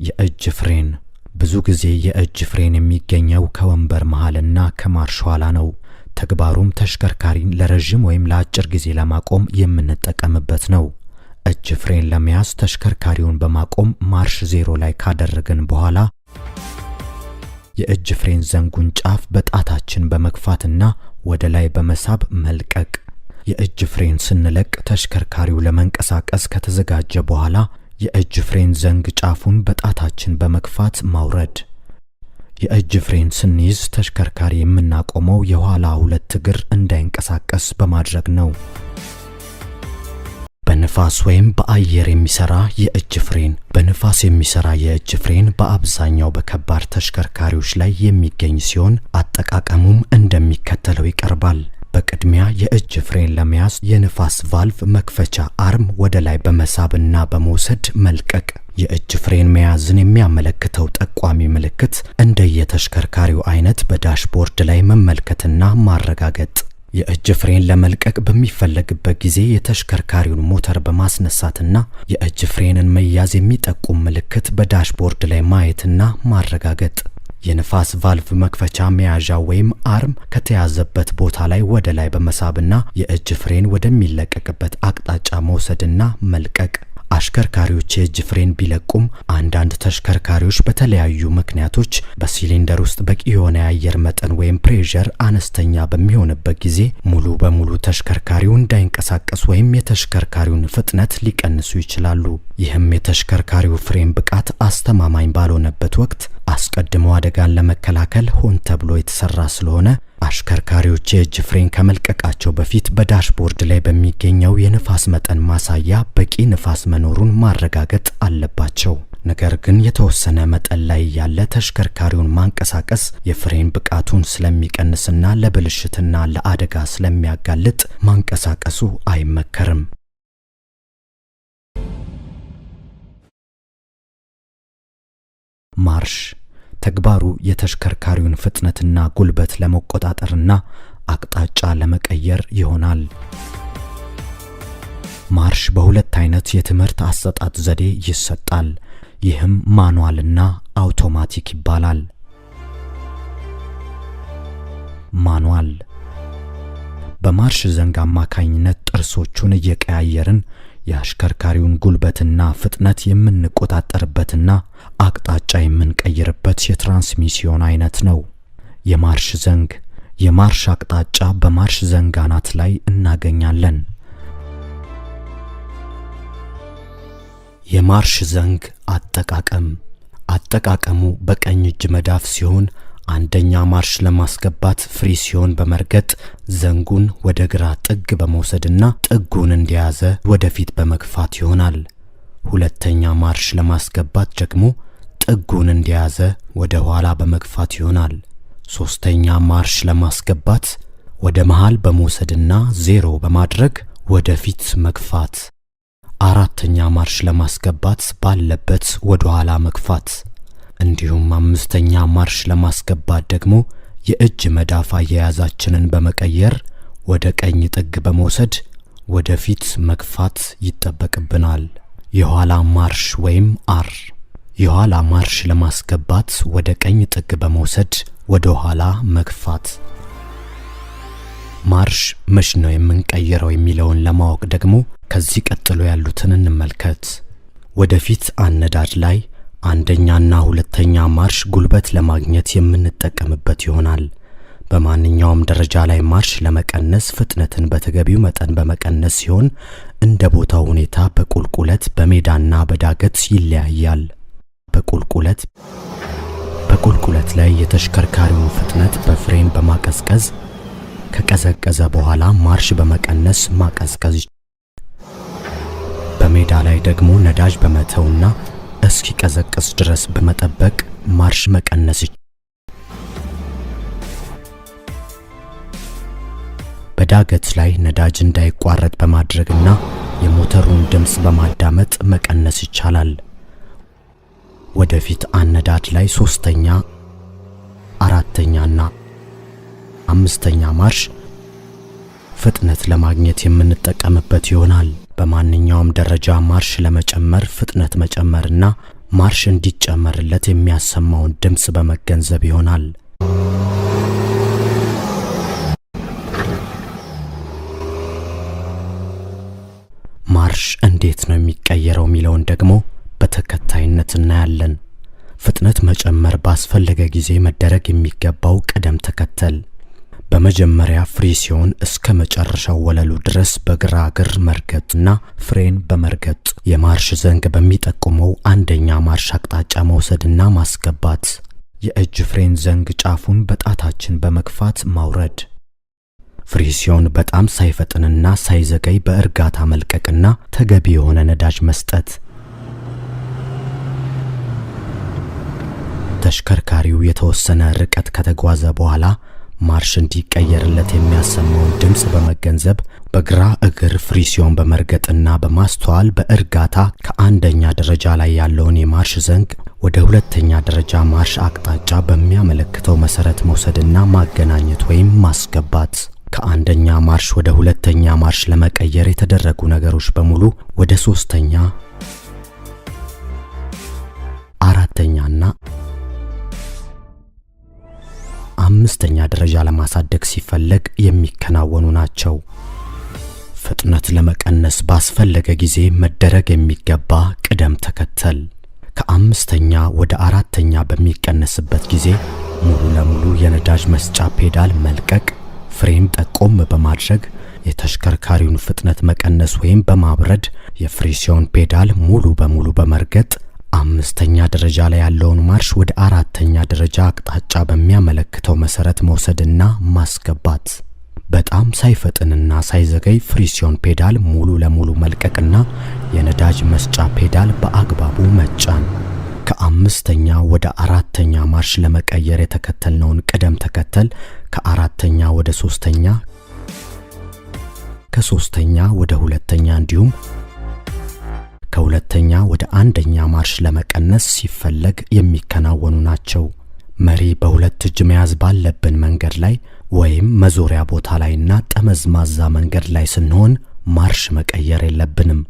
የእጅ ፍሬን ብዙ ጊዜ የእጅ ፍሬን የሚገኘው ከወንበር መሃልና ከማርሽ ኋላ ነው። ተግባሩም ተሽከርካሪን ለረጅም ወይም ለአጭር ጊዜ ለማቆም የምንጠቀምበት ነው። እጅ ፍሬን ለመያዝ ተሽከርካሪውን በማቆም ማርሽ 0 ላይ ካደረግን በኋላ የእጅ ፍሬን ዘንጉን ጫፍ በጣታችን በመግፋትና ወደ ላይ በመሳብ መልቀቅ። የእጅ ፍሬን ስንለቅ ተሽከርካሪው ለመንቀሳቀስ ከተዘጋጀ በኋላ የእጅ ፍሬን ዘንግ ጫፉን በጣታችን በመግፋት ማውረድ። የእጅ ፍሬን ስንይዝ ተሽከርካሪ የምናቆመው የኋላ ሁለት እግር እንዳይንቀሳቀስ በማድረግ ነው። በንፋስ ወይም በአየር የሚሰራ የእጅ ፍሬን። በንፋስ የሚሰራ የእጅ ፍሬን በአብዛኛው በከባድ ተሽከርካሪዎች ላይ የሚገኝ ሲሆን አጠቃቀሙም እንደሚከተለው ይቀርባል። በቅድሚያ የእጅ ፍሬን ለመያዝ የንፋስ ቫልቭ መክፈቻ አርም ወደ ላይ በመሳብና በመውሰድ መልቀቅ። የእጅ ፍሬን መያዝን የሚያመለክተው ጠቋሚ ምልክት እንደየተሽከርካሪው አይነት በዳሽቦርድ ላይ መመልከትና ማረጋገጥ። የእጅ ፍሬን ለመልቀቅ በሚፈለግበት ጊዜ የተሽከርካሪውን ሞተር በማስነሳትና የእጅ ፍሬንን መያዝ የሚጠቁም ምልክት በዳሽቦርድ ላይ ማየትና ማረጋገጥ። የንፋስ ቫልቭ መክፈቻ መያዣ ወይም አርም ከተያዘበት ቦታ ላይ ወደ ላይ በመሳብና የእጅ ፍሬን ወደሚለቀቅበት አቅጣጫ መውሰድና መልቀቅ። አሽከርካሪዎች የእጅ ፍሬን ቢለቁም አንዳንድ ተሽከርካሪዎች በተለያዩ ምክንያቶች በሲሊንደር ውስጥ በቂ የሆነ የአየር መጠን ወይም ፕሬሸር አነስተኛ በሚሆንበት ጊዜ ሙሉ በሙሉ ተሽከርካሪው እንዳይንቀሳቀስ ወይም የተሽከርካሪውን ፍጥነት ሊቀንሱ ይችላሉ። ይህም የተሽከርካሪው ፍሬን ብቃት አስተማማኝ ባልሆነበት ወቅት አስቀድሞ አደጋን ለመከላከል ሆን ተብሎ የተሰራ ስለሆነ አሽከርካሪዎች የእጅ ፍሬን ከመልቀቃቸው በፊት በዳሽቦርድ ላይ በሚገኘው የንፋስ መጠን ማሳያ በቂ ንፋስ መኖሩን ማረጋገጥ አለባቸው። ነገር ግን የተወሰነ መጠን ላይ ያለ ተሽከርካሪውን ማንቀሳቀስ የፍሬን ብቃቱን ስለሚቀንስና ለብልሽትና ለአደጋ ስለሚያጋልጥ ማንቀሳቀሱ አይመከርም። ማርሽ ተግባሩ የተሽከርካሪውን ፍጥነትና ጉልበት ለመቆጣጠርና አቅጣጫ ለመቀየር ይሆናል። ማርሽ በሁለት አይነት የትምህርት አሰጣጥ ዘዴ ይሰጣል። ይህም ማኑዋልና አውቶማቲክ ይባላል። ማኑዋል በማርሽ ዘንግ አማካኝነት ጥርሶቹን እየቀያየርን የአሽከርካሪውን ጉልበትና ፍጥነት የምንቆጣጠርበትና አቅጣጫ የምንቀይርበት የትራንስሚሽን አይነት ነው። የማርሽ ዘንግ የማርሽ አቅጣጫ በማርሽ ዘንግ አናት ላይ እናገኛለን። የማርሽ ዘንግ አጠቃቀሙ በቀኝ እጅ መዳፍ ሲሆን አንደኛ ማርሽ ለማስገባት ፍሪሲዮን በመርገጥ ዘንጉን ወደ ግራ ጥግ በመውሰድና ጥጉን እንደያዘ ወደፊት በመግፋት ይሆናል። ሁለተኛ ማርሽ ለማስገባት ደግሞ ጥጉን እንደያዘ ወደ ኋላ በመግፋት ይሆናል። ሶስተኛ ማርሽ ለማስገባት ወደ መሃል በመውሰድና 0 በማድረግ ወደፊት መግፋት። አራተኛ ማርሽ ለማስገባት ባለበት ወደ ኋላ መግፋት። እንዲሁም አምስተኛ ማርሽ ለማስገባት ደግሞ የእጅ መዳፍ አያያዛችንን በመቀየር ወደ ቀኝ ጥግ በመውሰድ ወደፊት መግፋት ይጠበቅብናል። የኋላ ማርሽ ወይም አር የኋላ ማርሽ ለማስገባት ወደ ቀኝ ጥግ በመውሰድ ወደ ኋላ መግፋት። ማርሽ መቼ ነው የምንቀይረው የሚለውን ለማወቅ ደግሞ ከዚህ ቀጥሎ ያሉትን እንመልከት። ወደፊት አነዳድ ላይ አንደኛና ሁለተኛ ማርሽ ጉልበት ለማግኘት የምንጠቀምበት ይሆናል። በማንኛውም ደረጃ ላይ ማርሽ ለመቀነስ ፍጥነትን በተገቢው መጠን በመቀነስ ሲሆን እንደ ቦታው ሁኔታ በቁልቁለት በሜዳና በዳገት ይለያያል። በቁልቁለት ላይ የተሽከርካሪውን ፍጥነት በፍሬን በማቀዝቀዝ ከቀዘቀዘ በኋላ ማርሽ በመቀነስ ማቀዝቀዝ። በሜዳ ላይ ደግሞ ነዳጅ በመተውና እስኪቀዘቅዝ ድረስ በመጠበቅ ማርሽ መቀነስ። በዳገት ላይ ነዳጅ እንዳይቋረጥ በማድረግና የሞተሩን ድምጽ በማዳመጥ መቀነስ ይቻላል። ወደፊት አነዳድ ላይ ሶስተኛ፣ አራተኛና አምስተኛ ማርሽ ፍጥነት ለማግኘት የምንጠቀምበት ይሆናል። በማንኛውም ደረጃ ማርሽ ለመጨመር ፍጥነት መጨመርና ማርሽ እንዲጨመርለት የሚያሰማውን ድምጽ በመገንዘብ ይሆናል። ማርሽ እንዴት ነው የሚቀየረው ሚለውን ደግሞ በተከታይነት እናያለን። ፍጥነት መጨመር ባስፈለገ ጊዜ መደረግ የሚገባው ቅደም ተከተል በመጀመሪያ ፍሪሲዮን እስከ መጨረሻው ወለሉ ድረስ በግራ እግር መርገጥና ፍሬን በመርገጥ የማርሽ ዘንግ በሚጠቁመው አንደኛ ማርሽ አቅጣጫ መውሰድና ማስገባት። የእጅ ፍሬን ዘንግ ጫፉን በጣታችን በመግፋት ማውረድ። ፍሪሲዮን በጣም ሳይፈጥንና ሳይዘገይ በእርጋታ መልቀቅና ተገቢ የሆነ ነዳጅ መስጠት። ተሽከርካሪው የተወሰነ ርቀት ከተጓዘ በኋላ ማርሽ እንዲቀየርለት የሚያሰማውን ድምጽ በመገንዘብ በግራ እግር ፍሪሲዮን በመርገጥና በማስተዋል በእርጋታ ከአንደኛ ደረጃ ላይ ያለውን የማርሽ ዘንግ ወደ ሁለተኛ ደረጃ ማርሽ አቅጣጫ በሚያመለክተው መሰረት መውሰድና ማገናኘት ወይም ማስገባት። ከአንደኛ ማርሽ ወደ ሁለተኛ ማርሽ ለመቀየር የተደረጉ ነገሮች በሙሉ ወደ ሶስተኛ፣ አራተኛና አምስተኛ ደረጃ ለማሳደግ ሲፈለግ የሚከናወኑ ናቸው። ፍጥነት ለመቀነስ ባስፈለገ ጊዜ መደረግ የሚገባ ቅደም ተከተል ከአምስተኛ ወደ አራተኛ በሚቀነስበት ጊዜ ሙሉ ለሙሉ የነዳጅ መስጫ ፔዳል መልቀቅ፣ ፍሬን ጠቆም በማድረግ የተሽከርካሪውን ፍጥነት መቀነስ ወይም በማብረድ የፍሪሲዮን ፔዳል ሙሉ በሙሉ በመርገጥ አምስተኛ ደረጃ ላይ ያለውን ማርሽ ወደ አራተኛ ደረጃ አቅጣጫ በሚያመለክተው መሰረት መውሰድና ማስገባት። በጣም ሳይፈጥንና ሳይዘገይ ፍሪሲዮን ፔዳል ሙሉ ለሙሉ መልቀቅና የነዳጅ መስጫ ፔዳል በአግባቡ መጫን። ከአምስተኛ ወደ አራተኛ ማርሽ ለመቀየር የተከተልነውን ቅደም ተከተል ከአራተኛ ወደ ሶስተኛ፣ ከሶስተኛ ወደ ሁለተኛ እንዲሁም ከሁለተኛ ወደ አንደኛ ማርሽ ለመቀነስ ሲፈለግ የሚከናወኑ ናቸው። መሪ በሁለት እጅ መያዝ ባለብን መንገድ ላይ ወይም መዞሪያ ቦታ ላይና ጠመዝማዛ መንገድ ላይ ስንሆን ማርሽ መቀየር የለብንም።